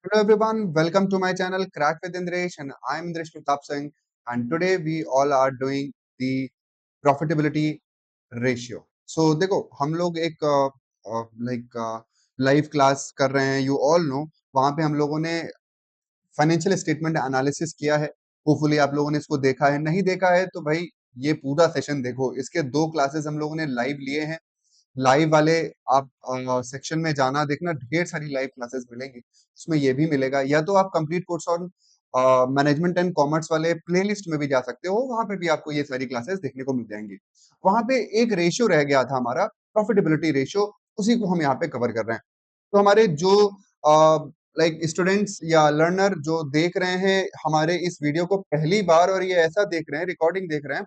Hello everyone, welcome to my channel Crack with Indresh and I'm Indresh Pratap Singh and today we all are doing the profitability ratio. So देखो हम लोग एक like live class कर रहे हैं you all know वहां पे हम लोगों ने फाइनेंशियल स्टेटमेंट एनालिसिस किया है। होपफुली आप लोगों ने इसको देखा है, नहीं देखा है तो भाई ये पूरा सेशन देखो। इसके दो क्लासेस हम लोगों ने लाइव लिए हैं। लाइव वाले आप सेक्शन में जाना देखना, ढेर सारी लाइव क्लासेस मिलेंगी। उसमें ये भी मिलेगा, या तो आप complete course on management and commerce वाले प्लेलिस्ट में भी जा सकते हो, वहां पे भी आपको ये सारी क्लासेस देखने को मिल जाएंगी। वहां पे एक रेशियो रह गया था हमारा, प्रॉफिटेबिलिटी रेशियो, उसी को हम यहाँ पे कवर कर रहे हैं। तो हमारे जो लाइक स्टूडेंट्स या लर्नर जो देख रहे हैं हमारे इस वीडियो को पहली बार और ये ऐसा देख रहे हैं, रिकॉर्डिंग देख रहे हैं,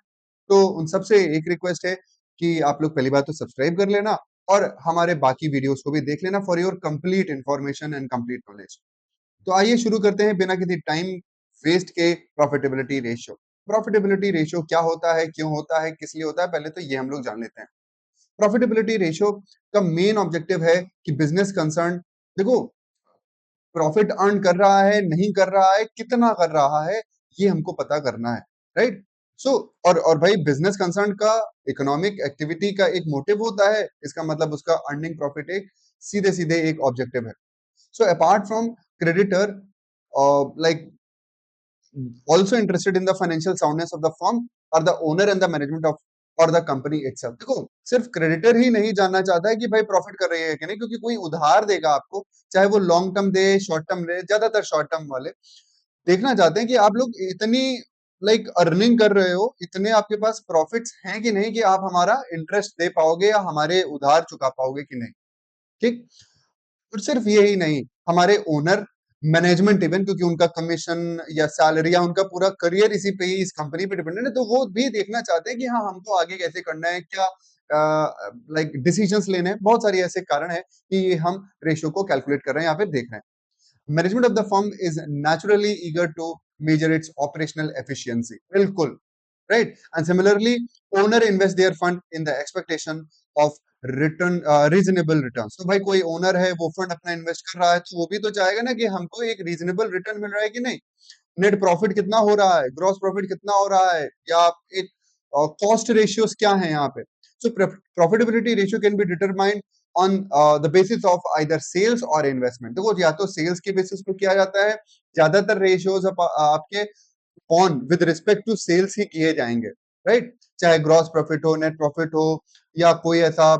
तो उन सबसे एक रिक्वेस्ट है कि आप लोग पहली बार तो सब्सक्राइब कर लेना और हमारे बाकी वीडियोस को भी देख लेना for your complete information and complete knowledge. तो आइए शुरू करते हैं बिना किसी टाइम वेस्ट के प्रॉफिटेबिलिटी रेशियो। प्रॉफिटेबिलिटी रेशियो क्या होता है, क्यों होता है, किस लिए होता है, पहले तो ये हम लोग जान लेते हैं। प्रॉफिटेबिलिटी रेशियो का मेन ऑब्जेक्टिव है कि बिजनेस कंसर्न, देखो, प्रॉफिट अर्न कर रहा है, नहीं कर रहा है, कितना कर रहा है, ये हमको पता करना है, राइट। सो और भाई बिजनेस कंसर्न का इकोनॉमिक एक्टिविटी का एक मोटिव होता है, इसका मतलब उसका अर्निंग प्रॉफिट एक सीधे सीधे एक ऑब्जेक्टिव है। So apart from creditor like also interested in the financial soundness of the firm or the owner and the management of और द कंपनी इटसेल्फ। देखो, सिर्फ क्रेडिटर ही नहीं जानना चाहता है कि भाई प्रॉफिट कर रही है कि नहीं, क्योंकि कोई उधार देगा आपको, चाहे वो लॉन्ग टर्म दे शॉर्ट टर्म दे, ज्यादातर शॉर्ट टर्म वाले देखना चाहते हैं कि आप लोग इतनी अर्निंग कर रहे हो, इतने आपके पास प्रॉफिट्स हैं कि नहीं कि आप हमारा इंटरेस्ट दे पाओगे या हमारे उधार चुका पाओगे कि नहीं। ठीक। और सिर्फ यही नहीं, हमारे ओनर, मैनेजमेंट इवन, क्योंकि उनका कमीशन या सैलरी या उनका पूरा करियर इसी पे ही, इस कंपनी पे डिपेंडेंट है, तो वो भी देखना चाहते हैं कि हाँ हमको आगे कैसे करना है, क्या डिसीजंस लेने हैं। बहुत सारी ऐसे कारण है कि हम रेशियो को कैलकुलेट कर रहे हैं, यहाँ पे देख रहे हैं। Management of the firm is naturally eager to measure its operational efficiency, बिल्कुल right. And similarly owner invest their fund in the expectation of return, reasonable return. तो भाई कोई ओनर है, वो फंड अपना इन्वेस्ट कर रहा है, तो वो भी तो चाहेगा ना कि हमको एक रीजनेबल रिटर्न मिल रहा है कि नहीं। नेट प्रॉफिट कितना हो रहा है, ग्रॉस प्रॉफिट कितना हो रहा है, या एक कॉस्ट रेशियोज क्या है यहाँ पे। So profitability ratio can be determined on the basis of either sales or investment. देखो, या तो सेल्स के बेसिस पे किया जाता है, ज्यादातर रेशियोज आपके on with respect to sales ही किए जाएंगे, राइट। चाहे ग्रॉस प्रॉफिट हो, नेट प्रॉफिट हो, या कोई ऐसा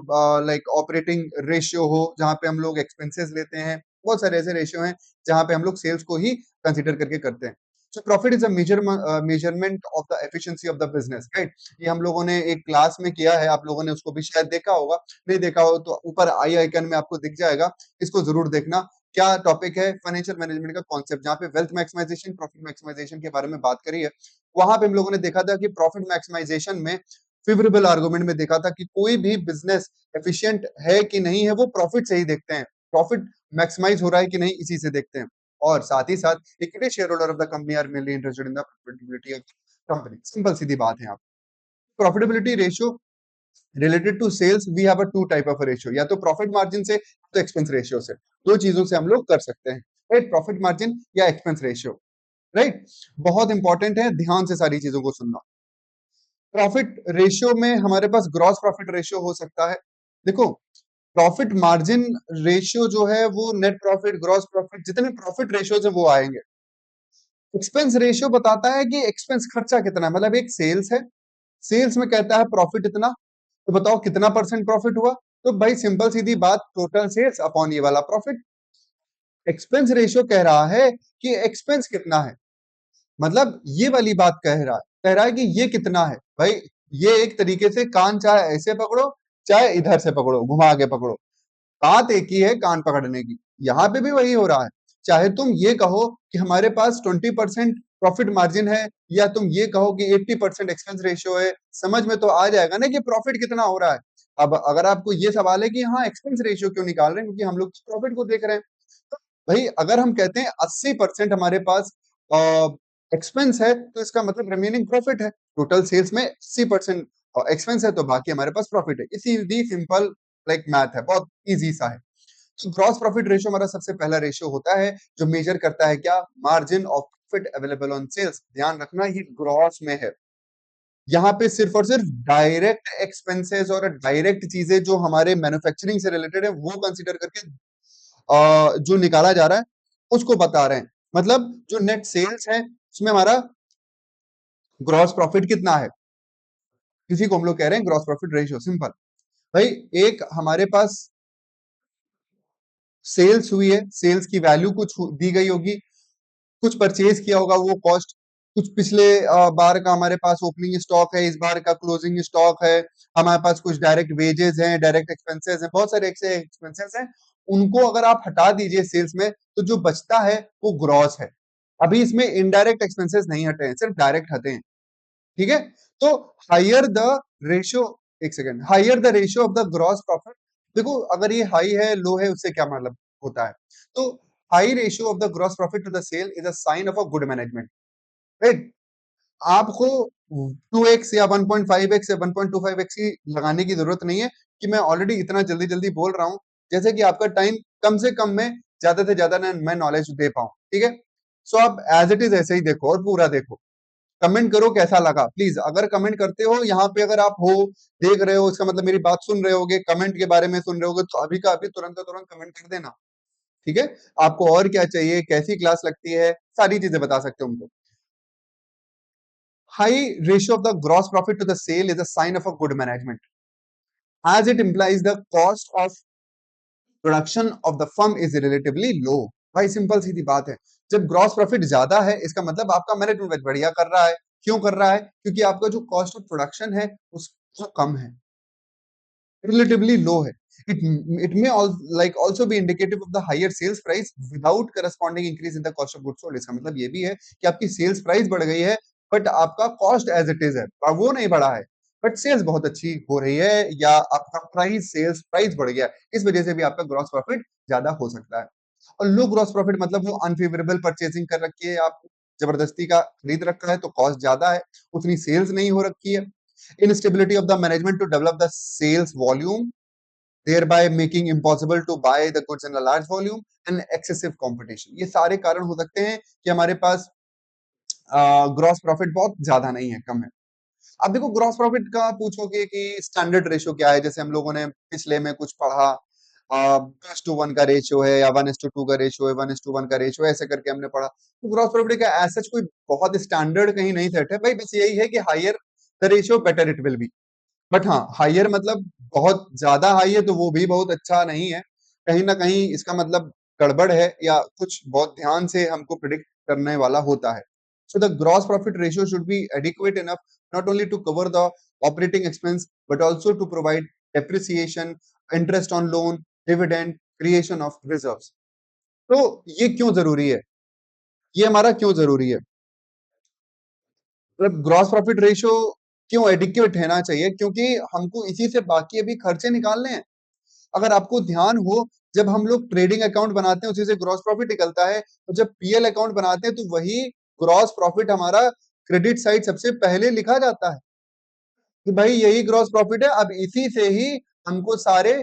ऑपरेटिंग रेशियो हो जहां पे हम लोग एक्सपेंसेस लेते हैं। बहुत सारे ऐसे रेशियो हैं जहां पे हम लोग सेल्स को ही कंसीडर करके करते हैं। So profit is a measurement of the efficiency of the business, right. ये हम लोगों ने एक क्लास में किया है, आप लोगों ने उसको भी शायद देखा होगा, नहीं देखा हो तो ऊपर आई आइकन में आपको दिख जाएगा, इसको जरूर देखना। क्या टॉपिक है, फाइनेंशियल मैनेजमेंट का कॉन्सेप्ट, जहां पे वेल्थ मैक्सिमाइजेशन, प्रॉफिट मैक्सिमाइजेशन के बारे में बात करी है। वहां पे हम लोगों ने देखा था कि प्रॉफिट मैक्सिमाइजेशन में फेवरेबल आर्गुमेंट में देखा था कि कोई भी बिजनेस एफिशिएंट है कि नहीं है, वो प्रॉफिट से ही देखते हैं, प्रॉफिट मैक्सिमाइज हो रहा है कि नहीं इसी से देखते हैं। और साथ ही साथ equity share holder of the company are mainly interested in the profitability of company. Simple सीधी बात है यहाँ पे। Profitability ratio related to sales we have a two type of ratio, या तो प्रॉफिट मार्जिन से, तो एक्सपेंस रेशियो से। दो चीजों से हम लोग कर सकते हैं, राइट, प्रॉफिट मार्जिन या एक्सपेंस रेशियो, राइट। बहुत इंपॉर्टेंट है, ध्यान से सारी चीजों को सुनना। प्रॉफिट रेशियो में हमारे पास ग्रॉस प्रॉफिट रेशियो हो सकता है। देखो, प्रॉफिट मार्जिन रेशियो जो है वो नेट प्रॉफिट, ग्रॉस प्रॉफिट, जितने प्रॉफिट रेशियो है वो आएंगे। एक्सपेंस रेशियो बताता है कि एक्सपेंस खर्चा कितना है, मतलब एक सेल्स है, सेल्स में कहता है प्रॉफिट इतना, तो बताओ कितना परसेंट प्रॉफिट हुआ। तो भाई सिंपल सीधी बात, टोटल सेल्स अपॉन ये वाला प्रॉफिट। एक्सपेंस रेशियो कह रहा है कि एक्सपेंस कितना है, मतलब ये वाली बात कह रहा है कि ये कितना है। भाई ये एक तरीके से कान चाहे ऐसे पकड़ो, चाहे इधर से पकड़ो, घुमा के पकड़ो, बात एक ही है कान पकड़ने की। यहाँ पे भी वही हो रहा है। चाहे तुम ये कहो कि हमारे पास 20% प्रॉफिट मार्जिन है, या तुम ये कहो कि 80% एक्सपेंस रेशियो है, समझ में तो आ जाएगा ना कि प्रॉफिट कितना हो रहा है। अब अगर आपको ये सवाल है कि हाँ एक्सपेंस रेशियो क्यों निकाल रहे हैं, क्योंकि हम लोग प्रॉफिट को देख रहे हैं। तो भाई अगर हम कहते हैं 80% हमारे पास एक्सपेंस है, तो इसका मतलब रिमेनिंग प्रॉफिट है। टोटल सेल्स में 80% एक्सपेंस है, तो बाकी हमारे पास प्रॉफिट है। इसी सिंपल मैथ है, बहुत इजी सा है। तो ग्रॉस प्रॉफिट रेशियो हमारा सबसे पहला रेशियो होता है जो मेजर करता है क्या, margin of profit available on sales. ध्यान रखना ये ग्रॉस में है, यहाँ पे सिर्फ और सिर्फ डायरेक्ट एक्सपेंसेस और डायरेक्ट चीजें जो हमारे मैन्युफैक्चरिंग से रिलेटेड है वो कंसीडर करके जो निकाला जा रहा है उसको बता रहे हैं। मतलब जो नेट सेल्स है उसमें हमारा ग्रॉस प्रॉफिट कितना है, किसी को हम लोग कह रहे हैं ग्रॉस प्रॉफिट रेशियो। सिंपल भाई, एक हमारे पास सेल्स हुई है, सेल्स की वैल्यू कुछ दी गई होगी, कुछ परचेज किया होगा वो कॉस्ट, कुछ पिछले बार का हमारे पास ओपनिंग स्टॉक है, इस बार का क्लोजिंग स्टॉक है, हमारे पास कुछ डायरेक्ट वेजेस हैं, डायरेक्ट एक्सपेंसेस हैं, बहुत सारे ऐसे एक्सपेंसेस हैं। उनको अगर आप हटा दीजिए सेल्स में तो जो बचता है वो ग्रॉस है। अभी इसमें इनडायरेक्ट एक्सपेंसेस नहीं हटे हैं, सिर्फ डायरेक्ट हटे हैं। ठीक है, तो हायर द रेशियो, एक second, higher the ratio of the gross profit. देखो अगर ये हाई है लो है उससे क्या मतलब होता है, तो high ratio of the gross profit to the sale is a sign of a good management. Right, आपको 2x या 1.5x या 1.25x की लगाने की जरूरत नहीं है कि मैं ऑलरेडी इतना जल्दी जल्दी बोल रहा हूं जैसे कि आपका टाइम कम से कम में ज्यादा से ज्यादा मैं नॉलेज दे पाऊं। ठीक है, सो आप एज इट इज ऐसे ही देखो और पूरा देखो, कमेंट करो कैसा लगा प्लीज। अगर कमेंट करते हो यहाँ पे, अगर आप हो देख रहे हो इसका मतलब मेरी बात सुन रहे होगे, कमेंट के बारे में सुन रहे होगे, तो अभी का अभी तुरंत तुरंत कमेंट कर देना। ठीक है, आपको और क्या चाहिए, कैसी क्लास लगती है, सारी चीजें बता सकते हो हमको। High ratio of the gross profit to the sale is a sign of a good management, as it implies the cost of production of the firm is relatively low। भाई सिंपल सीधी बात है, जब ग्रॉस प्रॉफिट ज्यादा है इसका मतलब आपका मैनेजमेंट बढ़िया कर रहा है। क्यों कर रहा है, क्योंकि आपका जो कॉस्ट ऑफ प्रोडक्शन है उसको कम है, relatively low है। It may also be indicative of the higher sales price without corresponding increase in the cost of goods sold। इसका मतलब ये भी है कि आपकी सेल्स प्राइस बढ़ गई है बट आपका कॉस्ट एज इट इज है, वो नहीं बढ़ा है, बट सेल्स बहुत अच्छी हो रही है या आपका प्राइस, सेल्स प्राइस बढ़ गया, इस वजह से भी आपका ग्रॉस प्रॉफिट ज्यादा हो सकता है। और लो ग्रॉस प्रॉफिट मतलब वो अनफेवरेबल परचेसिंग कर रखी है, आप जबरदस्ती का खरीद रखा है तो कॉस्ट ज्यादा है, उतनी सेल्स नहीं हो रखी है। Instability of the management to develop the sales volume, thereby making impossible to buy the goods in a large volume, and excessive competition। ये सारे कारण हो सकते हैं कि हमारे पास ग्रॉस प्रॉफिट बहुत ज्यादा नहीं है, कम है। अब देखो ग्रॉस प्रॉफिट का पूछोगे कि स्टैंडर्ड रेशियो क्या है, जैसे हम लोगों ने पिछले में कुछ पढ़ा, 1:1 का रेशियो है या 1:2 का रेशियो है, 1:1 का रेशियो है, ऐसे करके हमने पढ़ा। तो ग्रॉस प्रॉफिट का एज सच कोई बहुत स्टैंडर्ड कहीं नहीं सेट है भाई, बस यही है कि higher the ratio better it will be. But हाँ, हायर मतलब बहुत ज्यादा हाई है तो वो भी बहुत अच्छा नहीं है, कहीं ना कहीं इसका मतलब गड़बड़ है या कुछ बहुत ध्यान से हमको प्रिडिक्ट करने वाला होता है। So the gross profit ratio should be adequate enough not only to cover the operating expense but also to provide depreciation, interest on loan, dividend, creation of reserves। तो ये क्यों जरूरी है, ये हमारा क्यों जरूरी है, मतलब ग्रॉस प्रॉफिट रेशियो क्यों एडिक्वेट रहना चाहिए, क्योंकि हमको इसी से बाकी अभी खर्चे निकालने हैं। अगर आपको ध्यान हो, जब हम लोग ट्रेडिंग अकाउंट बनाते हैं उसी से ग्रॉस प्रॉफिट निकलता है, और जब पीएल अकाउंट बनाते हैं तो वही ग्रॉस प्रॉफिट हमारा क्रेडिट साइड सबसे पहले लिखा जाता है कि भाई यही ग्रॉस प्रॉफिट है। अब इसी से ही हमको सारे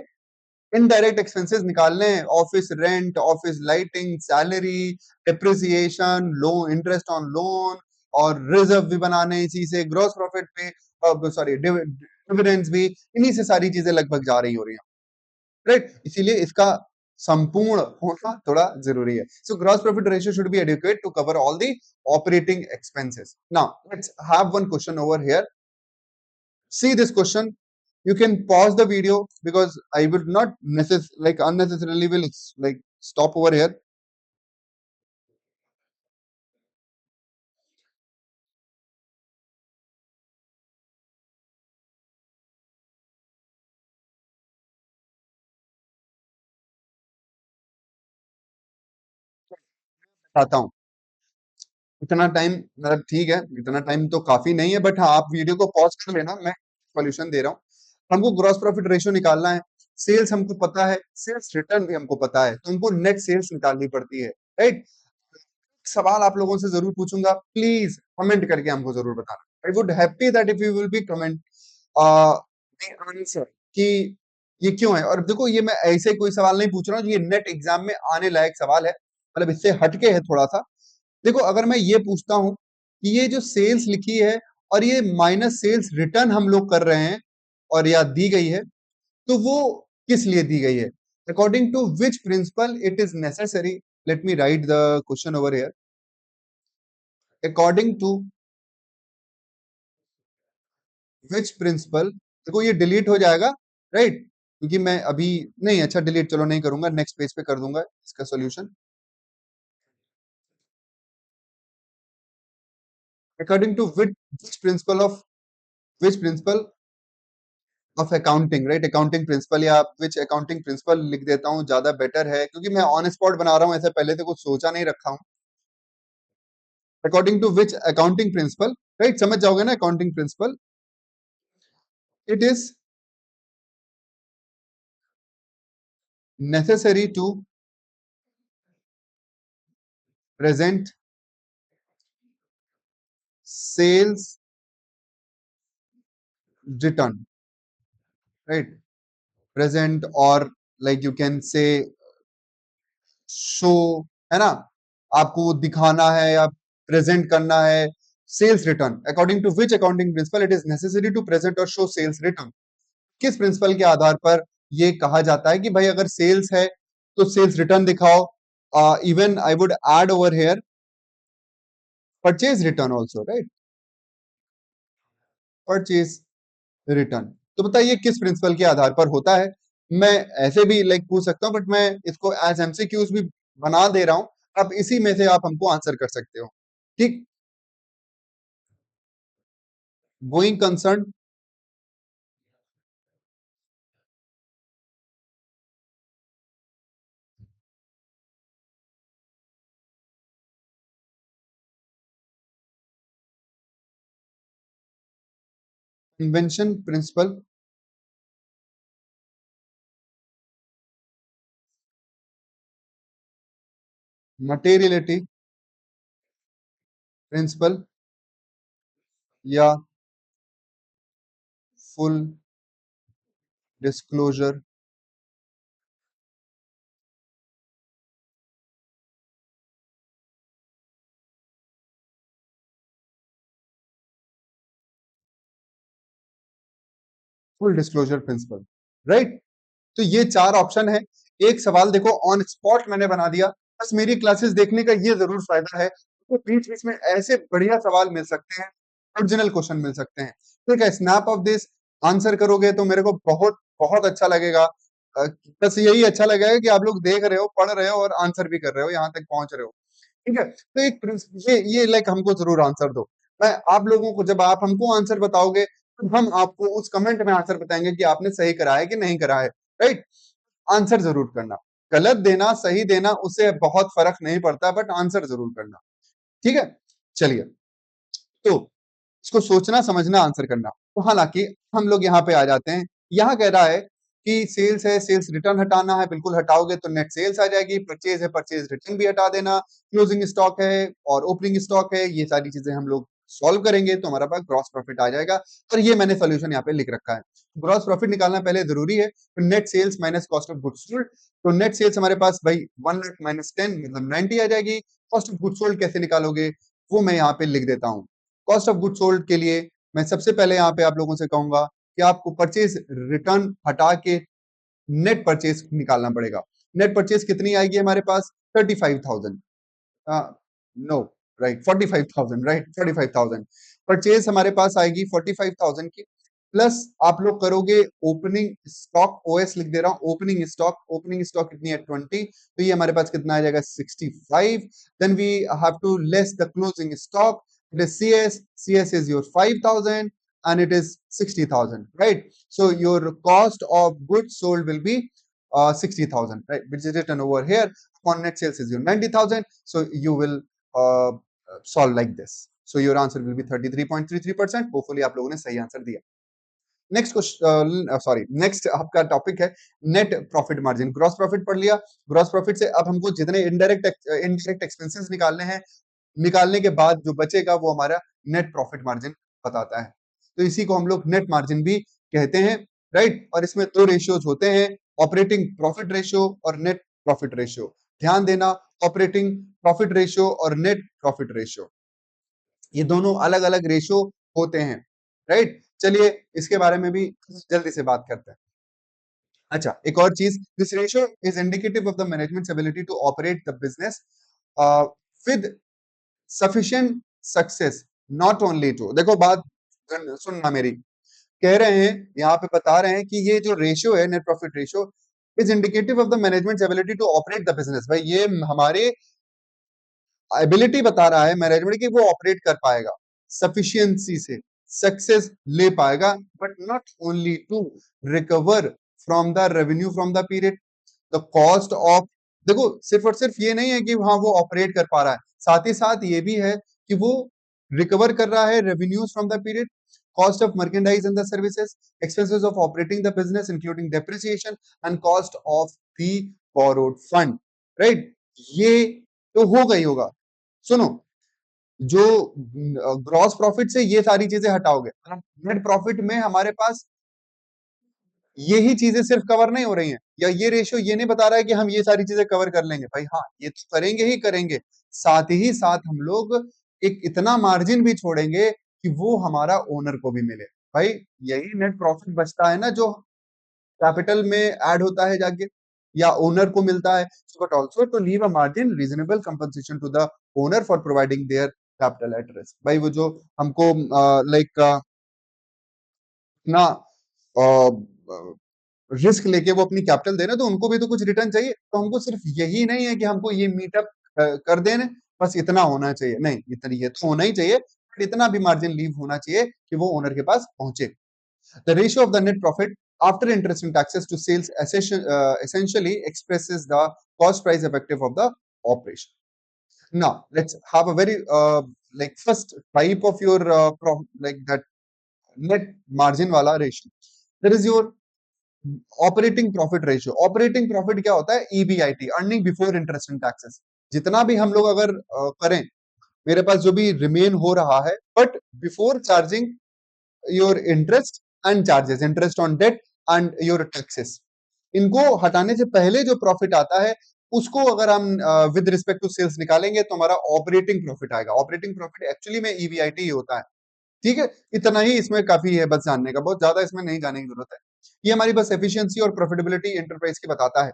इनडायरेक्ट एक्सपेंसेस निकालने हैं, office rent, office lighting, salary, depreciation, loan, interest on loan, और रिजर्व भी बनाने हैं इसी से, ग्रॉस प्रॉफिट पे सॉरी डिविडेंड्स भी, इन्हीं से सारी चीजें लगभग जा रही हो रही हैं। राइट, इसीलिए इसका संपूर्ण होना थोड़ा जरूरी है। So gross profit ratio should be adequate to cover all the operating expenses. Now let's have one question over here, see this question, you can pause the video because I will not like unnecessarily will like stop over here। बताता हूँ, इतना time मतलब ठीक है, इतना time तो काफी नहीं है, बट हाँ आप वीडियो को पॉज कर लेना, मैं सॉल्यूशन दे रहा हूँ। हमको ग्रॉस प्रॉफिट रेशियो निकालना है, सेल्स हमको पता है, सेल्स रिटर्न भी हमको पता है, तो हमको नेट सेल्स निकालनी पड़ती है। राइट, सवाल आप लोगों से जरूर पूछूंगा, प्लीज कमेंट करके हमको जरूर बताना। I would happy that if you will be comment the answer कि ये क्यों है? और देखो ये मैं ऐसे कोई सवाल नहीं पूछ रहा हूँ, ये नेट एग्जाम में आने लायक सवाल है, मतलब इससे हटके है थोड़ा सा। देखो अगर मैं ये पूछता हूं कि ये जो सेल्स लिखी है और ये माइनस सेल्स रिटर्न हम लोग कर रहे हैं और या दी गई है, तो वो किस लिए दी गई है? According to which principle it is necessary, let me write the question over here. According to which principle, देखो ये डिलीट हो जाएगा, राइट? क्योंकि मैं अभी नहीं, अच्छा डिलीट चलो नहीं करूंगा, नेक्स्ट पेज पे कर दूंगा इसका solution. According to which principle of which principle of accounting, right? Accounting principle या विच अकाउंटिंग प्रिंसिपल लिख देता हूँ, ज्यादा बेटर है, क्योंकि मैं ऑन स्पॉट बना रहा हूँ, ऐसे पहले से कुछ सोचा नहीं रखा हूँ। According to which accounting principle, right? समझ जाओगे ना accounting principle. It is necessary to present sales return, right? Present और like you can say show, है ना? आपको दिखाना है या प्रेजेंट करना है sales return. According to which accounting principle it is necessary to present और शो सेल्स रिटर्न। किस प्रिंसिपल के आधार पर ये कहा जाता है कि भाई अगर सेल्स है तो सेल्स रिटर्न दिखाओ। Even I would add over here purchase return also, right? Purchase return. तो बताइए किस प्रिंसिपल के आधार पर होता है? मैं ऐसे भी लाइक पूछ सकता हूं, बट मैं इसको एज एमसीक्यूज भी बना दे रहा हूं, अब इसी में से आप हमको आंसर कर सकते हो। ठीक, going concern, invention principle, materiality principle या full disclosure full disclosure principle, right? तो ये चार ऑप्शन है। एक सवाल देखो ऑन स्पॉट मैंने बना दिया। बस मेरी क्लासेस देखने का ये जरूर फायदा है, तो बीच बीच में ऐसे बढ़िया सवाल मिल सकते हैं, ओरिजिनल क्वेश्चन मिल सकते हैं। ठीक है, स्नैप ऑफ दिस आंसर करोगे तो मेरे को बहुत बहुत अच्छा लगेगा। अ, बस यही अच्छा लगेगा कि आप लोग देख रहे हो, पढ़ रहे हो और आंसर भी कर रहे हो, यहाँ तक पहुंच रहे हो। ठीक है, तो एक ये लाइक हमको जरूर आंसर दो। मैं आप लोगों को, जब आप हमको आंसर बताओगे तो हम आपको उस कमेंट में आंसर बताएंगे कि आपने सही करा है कि नहीं करा है, राइट? आंसर जरूर करना, गलत देना सही देना उससे बहुत फर्क नहीं पड़ता, बट आंसर जरूर करना। ठीक है, चलिए, तो इसको सोचना समझना आंसर करना। तो हालांकि हम लोग यहाँ पे आ जाते हैं। यहाँ कह रहा है कि सेल्स है, सेल्स रिटर्न हटाना है, बिल्कुल हटाओगे तो नेट सेल्स आ जाएगी। परचेज है, परचेज रिटर्न भी हटा देना। क्लोजिंग स्टॉक है और ओपनिंग स्टॉक है, ये सारी चीजें हम लोग सॉल्व करेंगे तो हमारा पास ग्रॉस प्रॉफिट आ जाएगा। और ये मैंने सोल्यूशन यहाँ पे लिख रखा है। ग्रॉस प्रॉफिट निकालना पहले जरूरी है, तो net sales minus cost of goods sold. तो नेट सेल्स हमारे पास भाई 1 लाख माइनस 10 मतलब 90 आ जाएगी। कॉस्ट ऑफ गुड्स सोल्ड कैसे निकालोगे वो मैं यहाँ पे लिख देता हूँ। कॉस्ट ऑफ गुड सोल्ड के लिए मैं सबसे पहले यहाँ पे आप लोगों से कहूंगा कि आपको परचेज रिटर्न हटा के नेट परचेज निकालना पड़ेगा। नेट परचेज कितनी आएगी हमारे पास? 35,000। नो, राइट, 45,000, राइट, 45,000 परचेज हमारे पास आएगी 45,000 की। प्लस आप लोग करोगे ओपनिंग स्टॉक, ओएस लिख दे रहा हूं, ओपनिंग स्टॉक। ओपनिंग स्टॉक कितनी है? 20, तो ये हमारे पास कितना आ जाएगा? 65। Then we have to less the closing stock, it is CS, CS is your 5,000 and it is 60,000, right? So your cost of goods sold will be 60,000, right, which is written over here. On net sales is your 90,000, so you will uh, solve like this. So your answer will be 33.33%. Hopefully आप लोगों ने सही answer दिया। Next question, sorry, next आपका topic है net profit margin. Gross profit पढ़ लिया, gross profit से अब हमको जितने इनडायरेक्ट एक्सपेंसेस निकालने हैं, निकालने के बाद जो बचेगा वो हमारा नेट प्रॉफिट मार्जिन बताता है। तो इसी को हम लोग नेट मार्जिन भी कहते हैं, राइट। और इसमें दो रेशियोज होते हैं, ऑपरेटिंग प्रॉफिट रेशियो और नेट प्रॉफिट रेशियो। ध्यान देना, ऑपरेटिंग प्रॉफिट रेशियो और नेट प्रॉफिट रेशियो, ये दोनों अलग अलग रेशियो होते हैं, राइट। चलिए इसके बारे में भी जल्दी से बात करते हैं। अच्छा, एक और चीज, this ratio is indicative of the management's ability to operate the business with sufficient success, not only to, देखो बात सुनना मेरी, कह रहे हैं यहाँ पे बता रहे हैं कि ये जो रेशियो है, net profit ratio, is indicative of the management ability to operate the business. भाई ये हमारे एबिलिटी बता रहा है मैनेजमेंट की, वो ऑपरेट कर पाएगा सफिशियंसी से, सक्सेस ले पाएगा, but not only to recover from the revenue from the period, the cost of, देखो सिर्फ और सिर्फ ये नहीं है कि हाँ वो ऑपरेट कर पा रहा है, साथ ही साथ ये भी है कि वो रिकवर कर रहा है revenues from the period, cost of merchandise and the services, expenses of operating the business including depreciation and cost of the borrowed fund, right। ये तो हो गई होगा। सुनो, जो ग्रॉस प्रॉफिट से ये सारी चीजें हटाओगे, नेट प्रॉफिट में हमारे पास यही चीजें सिर्फ कवर नहीं हो रही हैं, या ये रेशियो ये नहीं बता रहा है कि हम ये सारी चीजें कवर कर लेंगे, भाई हाँ ये तो करेंगे ही करेंगे, साथ ही साथ हम लोग एक इतना मार्जिन भी छोड़ेंगे कि वो हमारा ओनर को भी मिले। भाई यही नेट प्रॉफिट बचता है ना, जो कैपिटल में ऐड होता है जाके या ओनर को मिलता है, but also to leave a margin reasonable compensation to the owner for providing their capital at risk. भाई वो जो हमको लाइक ना रिस्क लेके वो अपनी कैपिटल दे रहे हैं, तो उनको भी तो कुछ रिटर्न चाहिए, तो हमको सिर्फ यही नहीं है कि हमको ये मीटअप कर देने, बस इतना होना चाहिए, नहीं इतना ये तो होना ही चाहिए, बट इतना भी मार्जिन लीव होना चाहिए कि वो ओनर के पास पहुंचे। The ratio of the net profit after interest and taxes to sales essentially expresses the cost price effective of the operation. Now let's have a very like first type of your like that net margin wala ratio, that is your operating profit ratio. Operating profit क्या होता है, EBIT, earning before interest and taxes. जितना भी हम लोग अगर करें, मेरे पास जो भी रिमेन हो रहा है, but before charging your interest and charges, interest on debt and your taxes, इनको हटाने से पहले जो प्रॉफिट आता है, उसको अगर हम विद रिस्पेक्ट टू सेल्स निकालेंगे तो हमारा ऑपरेटिंग प्रॉफिट आएगा। ऑपरेटिंग प्रॉफिट एक्चुअली में ईबीआईटी ही होता है, ठीक है। इतना ही इसमें काफी है बस जानने का, बहुत ज्यादा इसमें नहीं जानने की जरूरत है, ये हमारी बस एफिशिएंसी और प्रॉफिटेबिलिटी एंटरप्राइज की बताता है।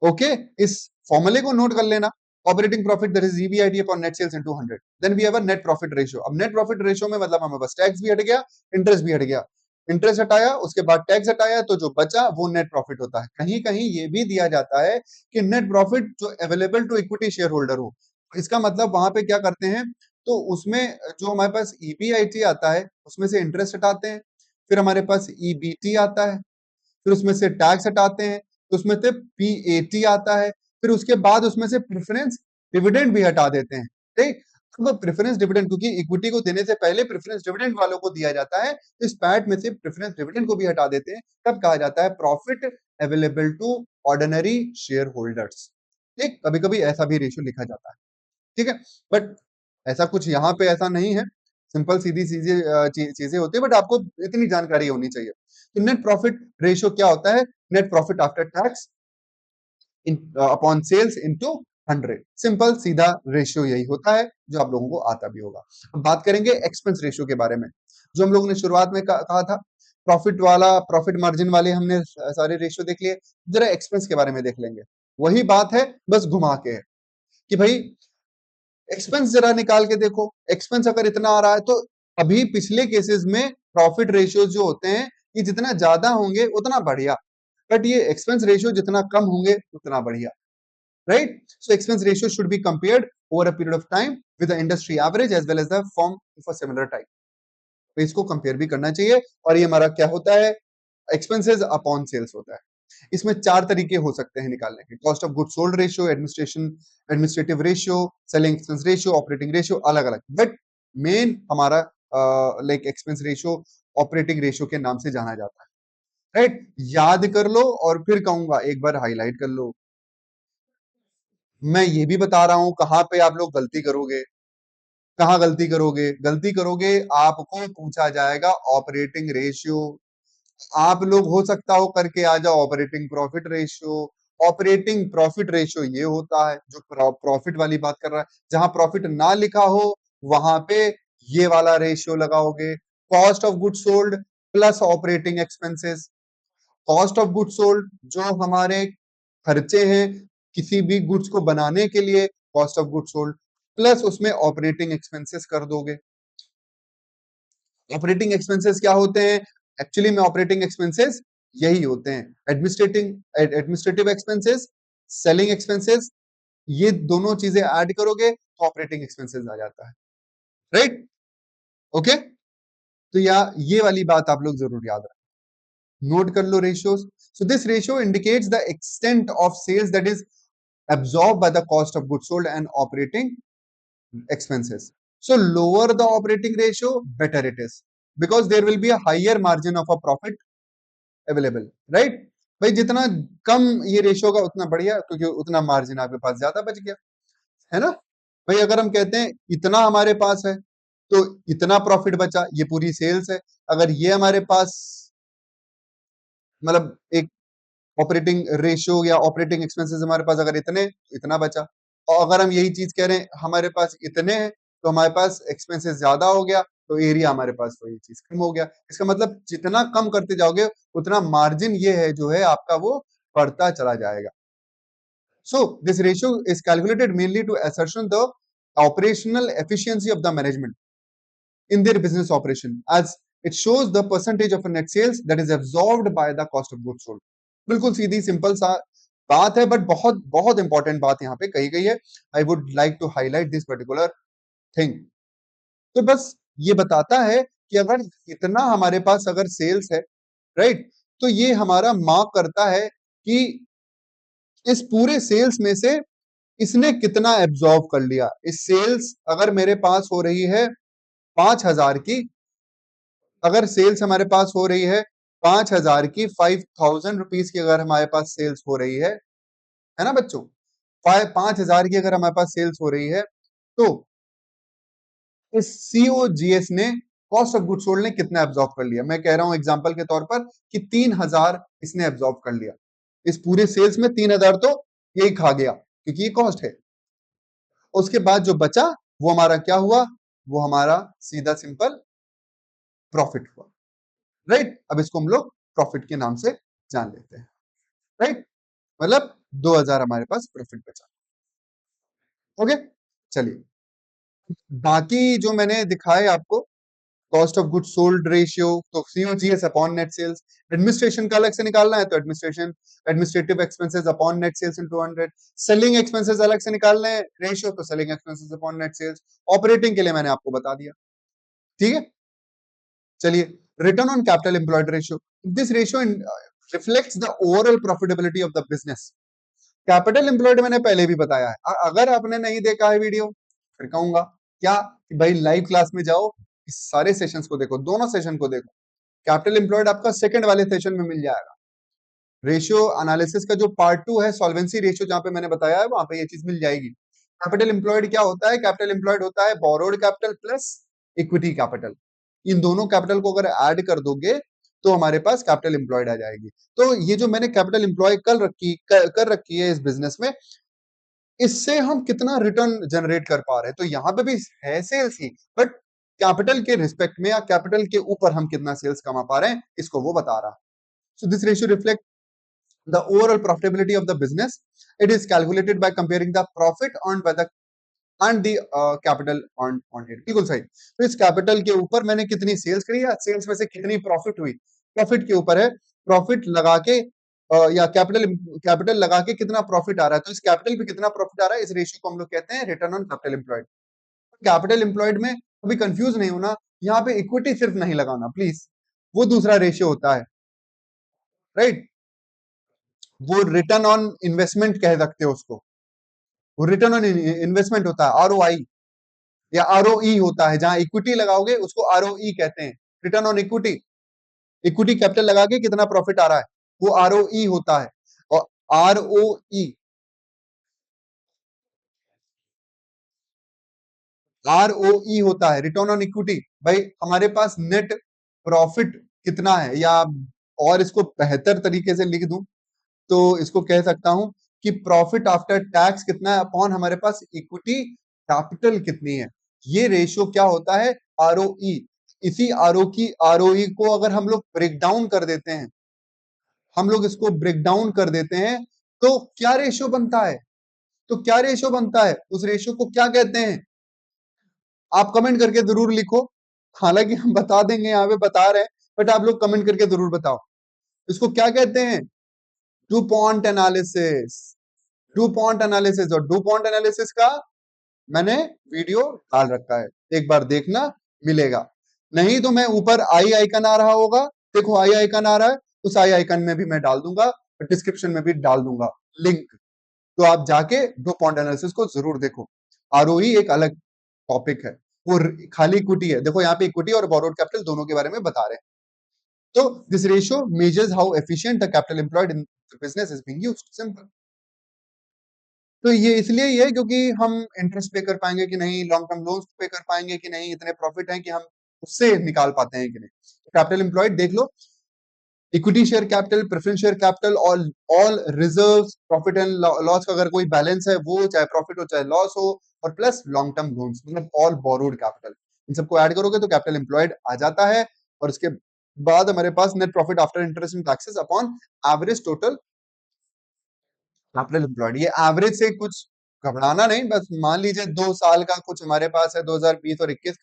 ओके, इस फॉर्मूले को नोट कर लेना, operating profit that is EBIT upon net sales into 100, then we have a net profit ratio. अब नेट प्रॉफिट रेशियो में मतलब हमें बस टैक्स भी हट गया, इंटरेस्ट भी हट गया, इंटरेस्ट हटाया उसके बाद टैक्स हटाया, तो जो बचा वो नेट प्रॉफिट होता है। कहीं कहीं ये भी दिया जाता है कि नेट प्रॉफिट जो available to equity share holder हो, इसका मतलब वहां पे क्या करते हैं, तो उसमें जो हमारे पास ईबीआईटी आता है उसमें से इंटरेस्ट हटाते हैं, फिर हमारे पास ईबीटी आता है, फिर उसमें से टैक्स हटाते हैं, तो उसमें से पीएटी आता है, फिर उसके बाद उसमें से प्रेफरेंस डिविडेंड भी हटा देते हैं, ठीक। अब प्रेफरेंस डिविडेंड, क्योंकि इक्विटी को देने से पहले प्रेफरेंस डिविडेंड वालों को दिया जाता है, तो इस पैट में से प्रेफरेंस डिविडेंड को भी हटा देते हैं, तब कहा जाता है profit available to ordinary share holders, ठीक। कभी कभी ऐसा भी रेशियो लिखा जाता है, ठीक है, बट ऐसा कुछ यहाँ पे ऐसा नहीं है, सिंपल सीधी सीधी चीजें होती है, बट आपको इतनी जानकारी होनी चाहिए। तो नेट प्रॉफिट रेशियो क्या होता है, net profit after tax upon sales into 100, simple सीधा रेशियो यही होता है, जो आप लोगों को आता भी होगा। अब बात करेंगे एक्सपेंस रेशियो के बारे में, जो हम लोगों ने शुरुआत में कहा था, प्रॉफिट वाला, प्रॉफिट मार्जिन वाले हमने सारे रेशियो देख लिए, जरा एक्सपेंस के बारे में देख लेंगे। वही बात है, बस घुमा के है कि भाई एक्सपेंस जरा निकाल के देखो, एक्सपेंस अगर इतना आ रहा है, तो अभी पिछले केसेस में प्रॉफिट रेशियो जो होते हैं, ये जितना ज्यादा होंगे उतना बढ़िया, बट ये एक्सपेंस रेशियो जितना कम होंगे उतना बढ़िया, right. So expense ratio should be compared over a period of time with the industry average as well as the form of a similar type, तो इसको कंपेयर भी करना चाहिए। और ये हमारा क्या होता है, एक्सपेंसेस अपॉन सेल्स होता है। इसमें चार तरीके हो सकते हैं निकालने के, cost of good sold ratio, administrative ratio, selling expense ratio, operating ratio, अलग अलग, बट मेन हमारा like expense ratio operating ratio के नाम से जाना जाता है, राइट। याद कर लो और फिर कहूंगा एक बार हाईलाइट कर लो, मैं ये भी बता रहा हूं कहां पे आप लोग गलती करोगे, कहाँ गलती करोगे, गलती करोगे आपको पूछा जाएगा ऑपरेटिंग रेशियो, आप लोग हो सकता हो करके आ जाओ operating profit ratio. Operating profit ratio ये होता है जो प्रॉफिट वाली बात कर रहा है। जहां प्रॉफिट ना लिखा हो वहां पे ये वाला रेशियो लगाओगे, cost of good sold plus operating expenses. Cost of good sold जो हमारे खर्चे हैं किसी भी गुड्स को बनाने के लिए, cost of good sold plus उसमें ऑपरेटिंग एक्सपेंसेस कर दोगे। ऑपरेटिंग एक्सपेंसेस क्या होते हैं? एक्चुअली में ऑपरेटिंग एक्सपेंसेस यही होते हैं, एडमिनिस्ट्रेटिव एक्सपेंसेस, सेलिंग एक्सपेंसेस। ये दोनों चीजें ऐड करोगे तो ऑपरेटिंग एक्सपेंसेस आ जाता है। राइट? ओके, तो या ये वाली बात आप लोग जरूर याद रखें, नोट कर लो ratios. So this ratio indicates the extent of sales that is absorbed by the cost of goods sold and operating expenses. So lower the operating ratio, better it is, because there will be a higher margin of a profit available, right? भाई जितना कम ये ratio का उतना बढ़िया, क्योंकि उतना margin आपके पास ज्यादा बच गया, है ना? भाई अगर हम कहते हैं इतना हमारे पास है तो इतना प्रॉफिट बचा, ये पूरी सेल्स है। अगर ये हमारे पास मतलब एक ऑपरेटिंग रेशियो या ऑपरेटिंग एक्सपेंसेस हमारे पास अगर इतने, इतना बचा। और अगर हम यही चीज कह रहे हैं हमारे पास इतने हैं तो हमारे पास एक्सपेंसेस ज्यादा हो गया, तो एरिया हमारे पास वही चीज कम हो गया। इसका मतलब जितना कम करते जाओगे उतना मार्जिन ये है जो है आपका वो बढ़ता चला जाएगा। So this ratio is calculated mainly to ascertain द operational efficiency of the management in their business operation, as it shows the percentage of net sales that is absorbed by the cost of goods sold. बिल्कुल सीधी simple सा बात है, but बहुत बहुत important बात यहाँ पे कही गई है। I would like to highlight this particular thing. तो बस ये बताता है कि अगर इतना हमारे पास अगर सेल्स है, राइट, तो ये हमारा मार्क करता है कि इस पूरे सेल्स में से इसने कितना एब्जॉर्ब कर लिया। इस सेल्स अगर मेरे पास हो रही है 5,000 की, अगर सेल्स हमारे पास हो रही है 5,000 की, 5,000 रुपीज की अगर हमारे पास सेल्स हो रही है ना बच्चों? 5,000 की अगर हमारे पास सेल्स हो रही है तो इस सीओजीएस ने, कॉस्ट ऑफ गुड सोल्ड ने कितना एब्जॉर्ब कर लिया? मैं कह रहा हूं एग्जांपल के तौर पर कि 3,000 इसने एब्जॉर्ब कर लिया। इस पूरे सेल्स में 3,000 तो यही खा गया क्योंकि ये कॉस्ट है। उसके बाद जो बचा वो हमारा क्या हुआ? वो हमारा सीधा सिंपल प्रॉफिट हुआ। राइट? अब इसको हम लोग प्रॉफिट के नाम से जान लेते हैं। राइट? मतलब 2,000 हमारे पास प्रॉफिट बचा। ओके, चलिए बाकी जो मैंने दिखाए आपको, cost of good sold ratio, तो COGS upon net sales. Administration का अलग से निकालना है तो administration, administrative expenses upon net sales into 100। Selling expenses अलग से निकालने हैं रेशियो, तो selling expenses upon net sales. Operating के लिए मैंने आपको बता दिया। ठीक है, चलिए return on capital employed ratio, this ratio reflects the overall profitability of the business. Capital employed मैंने पहले भी बताया है, अगर आपने नहीं देखा है वीडियो फिर कहूंगा क्या कि भाई लाइव क्लास में जाओ, इस सारे सेशंस को देखो, दोनों सेशन को देखो। कैपिटल एम्प्लॉयड आपका सेकंड वाले सेशन में मिल जाएगा। रेशियो एनालिसिस का जो पार्ट 2 है, सॉल्वेंसी रेशियो, जहां पे मैंने बताया है वहां पे ये चीज मिल जाएगी। कैपिटल एम्प्लॉयड क्या होता है? कैपिटल एम्प्लॉयड होता है borrowed capital plus equity capital. इन दोनों कैपिटल को अगर ऐड कर दोगे तो हमारे पास कैपिटल एम्प्लॉयड आ जाएगी। तो ये जो मैंने कैपिटल एम्प्लॉय कर रखी है इस बिजनेस में, इससे हम कितना रिटर्न जनरेट कर पा रहे हैं। तो यहाँ पे भी है सेल्स ही, बट कैपिटल के रिस्पेक्ट में या कैपिटल के ऊपर हम कितना सेल्स कमा पा रहे हैं इसको वो बता रहा है। सो this ratio reflect the overall profitability of the business. It is calculated by comparing the profit earned by the and the capital on it. बिल्कुल सही। तो इस कैपिटल के ऊपर मैंने कितनी सेल्स करी या सेल्स में से कितनी प्रॉफिट हुई, प्रॉफिट के ऊपर है। प्रॉफिट लगा के या कैपिटल कैपिटल लगा के कितना प्रॉफिट आ रहा है, तो इस कैपिटल पे कितना प्रॉफिट आ रहा है, इस रेशियो को हम लोग कहते हैं return on capital employed. Capital employed में कभी कंफ्यूज नहीं होना, यहाँ पे इक्विटी सिर्फ नहीं लगाना प्लीज, वो दूसरा रेशियो होता है। राइट? वो रिटर्न ऑन इन्वेस्टमेंट कह सकते हो उसको, वो रिटर्न ऑन इन्वेस्टमेंट होता है, आरओआई या आरओई होता है। जहां इक्विटी लगाओगे उसको आरओई कहते हैं, return on equity. Equity capital लगा के कितना प्रॉफिट आ रहा है वो आरओई होता है। और आरओई, आरओई होता है रिटर्न ऑन इक्विटी। भाई हमारे पास नेट प्रॉफिट कितना है या और इसको बेहतर तरीके से लिख दूं तो इसको कह सकता हूं कि प्रॉफिट आफ्टर टैक्स कितना है अपॉन हमारे पास इक्विटी कैपिटल कितनी है। ये रेशियो क्या होता है, आरओई। इसी आरओई को अगर हम लोग ब्रेक डाउन कर देते हैं, हम लोग इसको ब्रेक डाउन कर देते हैं तो क्या रेशियो बनता है, तो क्या रेशियो बनता है, उस रेशियो को क्या कहते हैं, आप कमेंट करके जरूर लिखो। हालांकि हम बता देंगे, यहाँ पे बता रहे हैं, बट आप लोग कमेंट करके जरूर बताओ इसको क्या कहते हैं। DuPont analysis. डुपॉन्ट एनालिसिस, और डुपॉन्ट एनालिसिस का मैंने वीडियो डाल रखा है, एक बार देखना, मिलेगा। नहीं तो मैं ऊपर आई आइकन आ रहा होगा, देखो आई आइकन आ रहा है, उस आई आइकन में भी मैं डाल दूंगा, डिस्क्रिप्शन में भी डाल दूंगा लिंक, तो आप जाके डुपॉन्ट एनालिसिस को जरूर देखो। आरओई एक अलग टॉपिक है, वो खाली इक्विटी है, देखो यहाँ पे इक्विटी और बोरोड कैपिटल दोनों के बारे में बता रहे हैं। तो this ratio measures how efficient the capital employed in the business is being used, simple. तो ये इसलिए ही है क्योंकि हम इंटरेस्ट पे कर पाएंगे कि नहीं, लॉन्ग टर्म लोन्स पे कर पाएंगे कि नहीं, इतने प्रॉफिट हैं कि हम उससे निकाल पाते हैं कि नहीं। कैपिटल एम्प्लॉयड देख लो, equity share capital, preference share capital, all reserves, profit and loss का अगर कोई बैलेंस है वो, चाहे प्रॉफिट हो चाहे लॉस हो, और प्लस लॉन्ग टर्म लोन्स, मतलब ऑल बोरोड कैपिटल, इन सबको ऐड करोगे तो कैपिटल एम्प्लॉयड आ जाता है। और उसके बाद हमारे पास net profit after interest and taxes upon average total capital employed. ये एवरेज से कुछ घबराना नहीं, बस मान लीजिए 2 साल का कुछ हमारे पास है, 2020 और 21,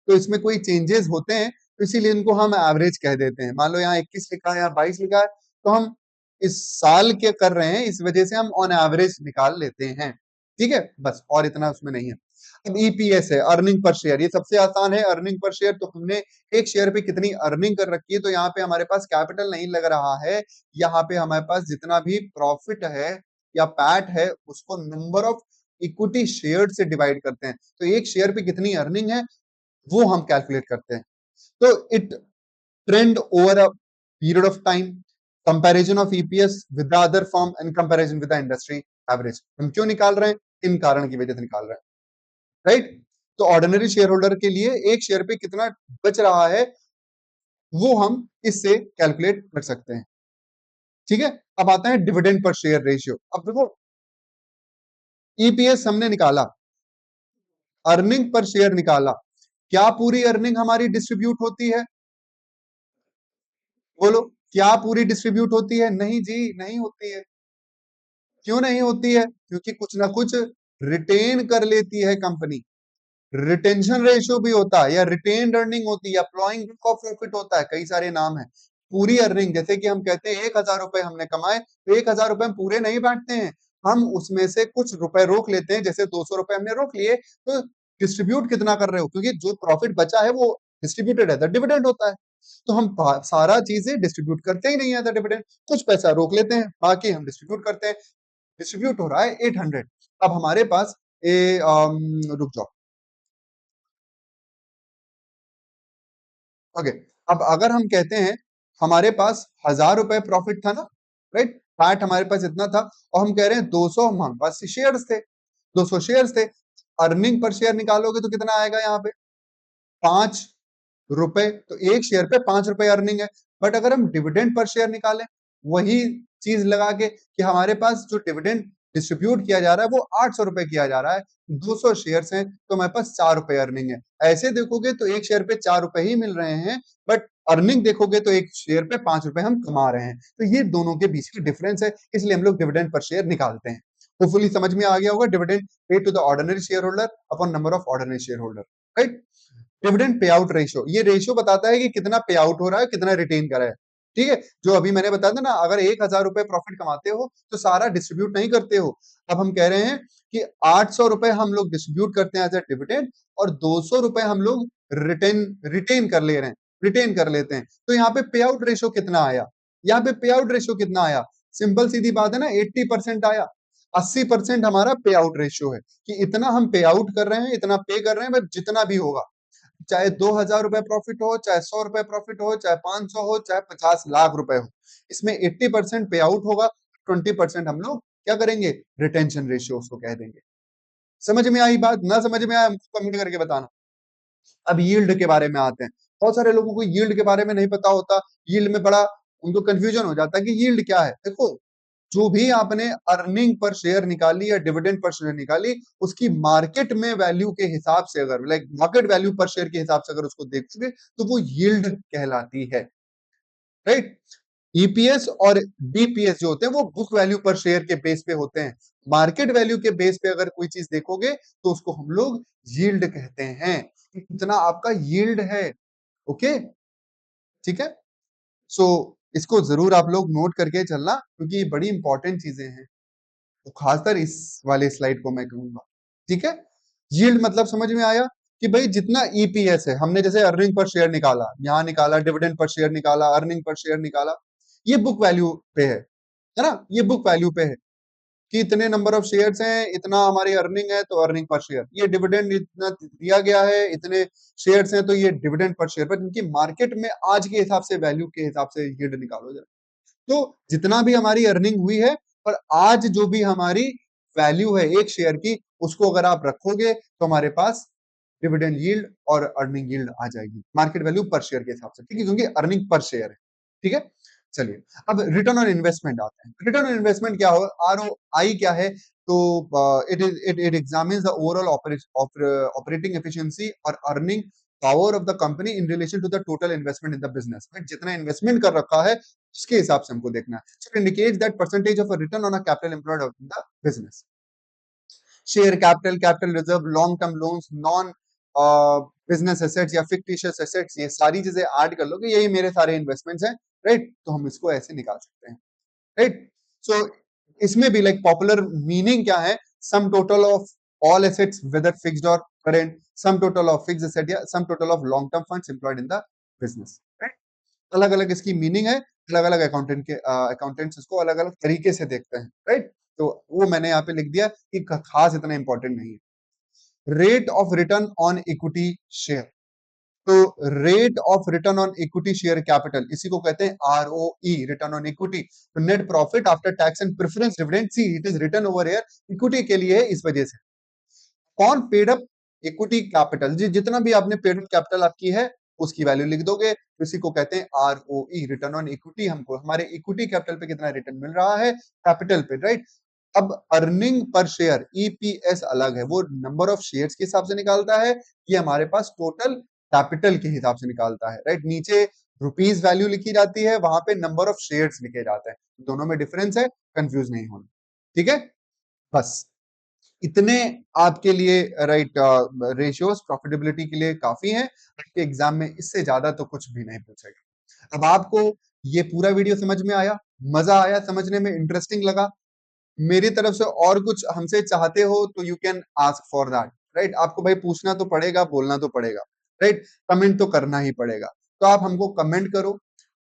तो इसमें कोई चेंजेस होते हैं तो इसीलिए इनको हम एवरेज कह देते हैं। मान लो यहाँ 21 लिखा है या 22 लिखा है, तो हम इस साल के कर रहे हैं, इस वजह से हम ऑन एवरेज निकाल लेते हैं, ठीक है, बस, और इतना उसमें नहीं है। अब ईपीएस है, अर्निंग पर शेयर, ये सबसे आसान है, अर्निंग पर शेयर। तो हमने एक शेयर पे कितनी अर्निंग कर रखी है, तो यहाँ पे हमारे पास कैपिटल नहीं लग रहा है, यहाँ पे हमारे पास जितना भी प्रॉफिट है या पैट है उसको नंबर ऑफ इक्विटी शेयर से डिवाइड करते हैं, तो एक शेयर पे कितनी अर्निंग है वो हम कैलकुलेट करते हैं। तो it trend over a period of time, comparison of EPS with the other firm and comparison with the industry average. हम क्यों निकाल रहे हैं, इन कारण की वजह से निकाल रहे हैं, राइट। तो ऑर्डिनरी शेयर होल्डर के लिए एक शेयर पे कितना बच रहा है वो हम इससे कैलकुलेट कर सकते हैं, ठीक है। अब आता है डिविडेंड पर शेयर रेशियो। अब देखो, ईपीएस हमने निकाला, अर्निंग पर शेयर निकाला, क्या पूरी अर्निंग हमारी डिस्ट्रीब्यूट होती है, बोलो, क्या पूरी डिस्ट्रीब्यूट होती है, नहीं जी, नहीं होती है। क्यों नहीं होती है, क्योंकि कुछ ना कुछ रिटेन कर लेती है कंपनी। रिटेंशन रेशियो भी होता है, या रिटेन्ड अर्निंग होती है, या प्लॉइंग ऑफ प्रॉफिट होता है, कई सारे नाम है। पूरी अर्निंग, जैसे कि हम कहते हैं 1,000 रुपए हमने कमाए, तो 1,000 रुपए हम पूरे नहीं बांटते हैं, हम उसमें से कुछ रुपए रोक लेते हैं, जैसे 200 रुपए हमने रोक लिए, तो डिस्ट्रीब्यूट कितना कर रहे हो, क्योंकि जो प्रॉफिट बचा है वो डिस्ट्रीब्यूटेड है, डिविडेंड होता है। तो हम सारा चीजें डिस्ट्रीब्यूट करते ही नहीं है डिविडेंड, कुछ पैसा रोक लेते हैं, बाकी हम डिस्ट्रीब्यूट करते हैं। डिस्ट्रीब्यूट हो रहा है 800। अब हमारे पास रुक जाओ, ओके। अब अगर हम कहते हैं हमारे पास 1,000 रुपए प्रॉफिट था ना, राइट, फैट हमारे पास इतना था, और हम कह रहे हैं 200 हमारे पास शेयर्स थे, 200 शेयर्स थे, अर्निंग पर शेयर निकालोगे तो कितना आएगा यहाँ पे, 5 रुपए, तो एक शेयर पे 5 रुपए अर्निंग है। बट अगर हम डिविडेंड पर शेयर निकालें, वही चीज लगा के कि हमारे पास जो डिविडेंड डिस्ट्रीब्यूट किया जा रहा है वो 800 रुपए किया जा रहा है, 200 शेयर्स हैं, तो हमारे पास 4 रुपए अर्निंग है। ऐसे देखोगे तो एक शेयर पे 4 रुपए ही मिल रहे हैं, बट अर्निंग देखोगे तो एक शेयर पे 5 रुपए हम कमा रहे हैं। तो ये दोनों के बीच की डिफरेंस है, इसलिए हम लोग डिविडेंड पर शेयर निकालते हैं। होपफुली समझ में आ गया होगा, dividend paid to the ordinary share holder upon number of ordinary share holder, right. Dividend pay out ratio, ये रेशियो बताता है कि कितना पे आउट हो रहा है, कितना रिटेन करा है, ठीक है। जो अभी मैंने बताया था ना, अगर 1,000 रुपए प्रॉफिट कमाते हो तो सारा डिस्ट्रीब्यूट नहीं करते हो। अब हम कह रहे हैं कि 800 रुपए हम लोग डिस्ट्रीब्यूट करते हैं एज ए डिविडेंड, और 200 रुपए हम लोग रिटेन रिटेन कर ले रहे हैं, रिटेन कर लेते हैं। तो यहाँ पे पे आउट रेशियो कितना आया, यहाँ पे पे आउट रेशियो कितना आया, सिंपल सीधी बात है ना, 80% आया। 80% हमारा पे आउट रेशियो है, कि इतना हम पे आउट कर रहे हैं, इतना पे कर रहे हैं, बट जितना भी होगा, चाहे 2,000 रुपए प्रॉफिट हो, चाहे 100 रुपए प्रॉफिट हो, चाहे 500 हो, चाहे 50 लाख रुपए हो, इसमें 80% पे आउट होगा, 20% हम लोग क्या करेंगे, रिटेंशन रेशियो उसको कह देंगे। समझ में आई बात, ना समझ में आया हमको कमेंट करके बताना। अब यील्ड के बारे में आते हैं, बहुत सारे लोगों को यील्ड के बारे में नहीं पता होता, यील्ड में बड़ा उनको कंफ्यूजन हो जाता है कि यील्ड क्या है। देखो, जो भी आपने अर्निंग पर शेयर निकाली या डिविडेंड पर शेयर निकाली, उसकी मार्केट में वैल्यू के हिसाब से अगर लाइक मार्केट वैल्यू पर शेयर के हिसाब से अगर उसको देखोगे तो वो यील्ड कहलाती है, राइट। ईपीएस और डीपीएस जो होते हैं वो बुक वैल्यू पर शेयर के बेस पे होते हैं। मार्केट वैल्यू के बेस पे अगर कोई चीज देखोगे तो उसको हम लोग यील्ड कहते हैं कि कितना आपका यील्ड है। ओके, ठीक है। सो इसको जरूर आप लोग नोट करके चलना क्योंकि ये बड़ी इंपॉर्टेंट चीजें हैं। तो खासकर इस वाले स्लाइड को मैं कहूंगा, ठीक है। यील्ड मतलब समझ में आया कि भाई जितना ईपीएस है, हमने जैसे अर्निंग पर शेयर निकाला, यहां निकाला, डिविडेंड पर शेयर निकाला, अर्निंग पर शेयर निकाला, ये बुक वैल्यू पे है ना, ये बुक वैल्यू पे है कि इतने नंबर ऑफ शेयर्स हैं, इतना हमारी अर्निंग है तो अर्निंग पर शेयर, ये डिविडेंड इतना दिया गया है, इतने शेयर्स हैं तो ये डिविडेंड पर शेयर, पर इनकी मार्केट में आज के हिसाब से वैल्यू के हिसाब से यील्ड निकालो जरा। तो जितना भी हमारी अर्निंग हुई है और आज जो भी हमारी वैल्यू है एक शेयर की, उसको अगर आप रखोगे तो हमारे पास डिविडेंड यील्ड और अर्निंग यील्ड आ जाएगी मार्केट वैल्यू पर शेयर के हिसाब से, ठीक है, क्योंकि अर्निंग पर शेयर है, ठीक है। चलिए, अब रिटर्न ऑन इन्वेस्टमेंट आते हैं। रिटर्न ऑन इन्वेस्टमेंट क्या हो, आरओआई क्या है, तो it examines the overall operating efficiency और earning power of the company in relation to the total investment in the business. जितना इन्वेस्टमेंट कर रखा है उसके हिसाब से हमको देखना है। So it indicates that percentage of a return on a capital employed of the business. Share capital, capital reserve, long term loans, non business assets या फिक्टिशियस एसेट्स, ये सारी चीजें ऐड कर लोगे, यही मेरे सारे इन्वेस्टमेंट्स हैं, राइट। तो हम इसको ऐसे निकाल सकते हैं, राइट। सो इसमें भी लाइक पॉपुलर मीनिंग क्या है, sum total of all assets whether fixed और current, sum total of fixed asset या sum total of long term funds employed in the business, right. अलग अलग इसकी मीनिंग है, अलग अलग अकाउंटेंट्स इसको अलग अलग तरीके से देखते हैं, राइट। तो वो मैंने यहाँ पे लिख दिया कि खास इतना इंपॉर्टेंट नहीं है। Rate of return on equity share, तो rate of return on equity share capital, इसी को कहते हैं आरओई, रिटर्न ऑन इक्विटी। तो net profit after tax and preference dividend, see it is return over here, equity के लिए है इस वजह से। कौन पेड अप इक्विटी कैपिटल, जितना भी आपने पेड अप कैपिटल आपकी है उसकी वैल्यू लिख दोगे, तो इसी को कहते हैं आरओई, रिटर्न ऑन इक्विटी। हमको हमारे इक्विटी कैपिटल पे कितना रिटर्न मिल रहा है कैपिटल पे, राइट। अब अर्निंग पर शेयर ईपीएस अलग है, वो नंबर ऑफ शेयर्स के हिसाब से निकालता है, ये हमारे पास टोटल कैपिटल के हिसाब से निकालता है, राइट। नीचे रुपीज वैल्यू लिखी जाती है, वहां पे नंबर ऑफ शेयर्स लिखे जाते हैं, दोनों में डिफरेंस है, कंफ्यूज नहीं होना, ठीक है। बस इतने आपके लिए, राइट, रेशियोज प्रॉफिटेबिलिटी के लिए काफी हैं। आपके एग्जाम में इससे ज्यादा तो कुछ भी नहीं पूछेगा। अब आपको ये पूरा वीडियो समझ में आया, मजा आया, समझने में इंटरेस्टिंग लगा, मेरी तरफ से और कुछ हमसे चाहते हो तो you can ask for that, right. आपको भाई पूछना तो पड़ेगा, बोलना तो पड़ेगा, राइट, कमेंट तो करना ही पड़ेगा। तो आप हमको कमेंट करो,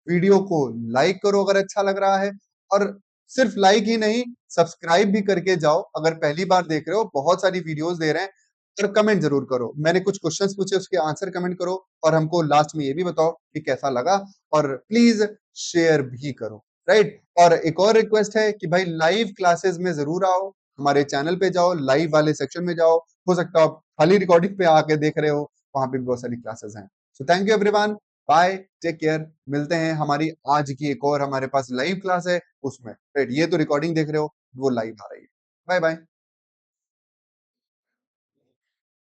वीडियो को लाइक करो अगर अच्छा लग रहा है, और सिर्फ लाइक ही नहीं, सब्सक्राइब भी करके जाओ अगर पहली बार देख रहे हो, बहुत सारी वीडियोस दे रहे हैं। और कमेंट जरूर करो, मैंने कुछ क्वेश्चंस पूछे उसके आंसर कमेंट करो, और हमको लास्ट में ये भी बताओ कि कैसा लगा, और प्लीज शेयर भी करो, राइट। और एक और रिक्वेस्ट है कि भाई लाइव क्लासेस में जरूर आओ, हमारे चैनल पे जाओ, लाइव वाले सेक्शन में जाओ, हो सकता है आप खाली रिकॉर्डिंग पे आके देख रहे हो, वहां पे भी बहुत सारी क्लासेस हैं। So thank you everyone, bye, take care, मिलते हैं हमारी आज की एक और हमारे पास लाइव क्लास है उसमें, राइट। ये तो रिकॉर्डिंग देख रहे हो, वो लाइव आ रही है। Bye bye.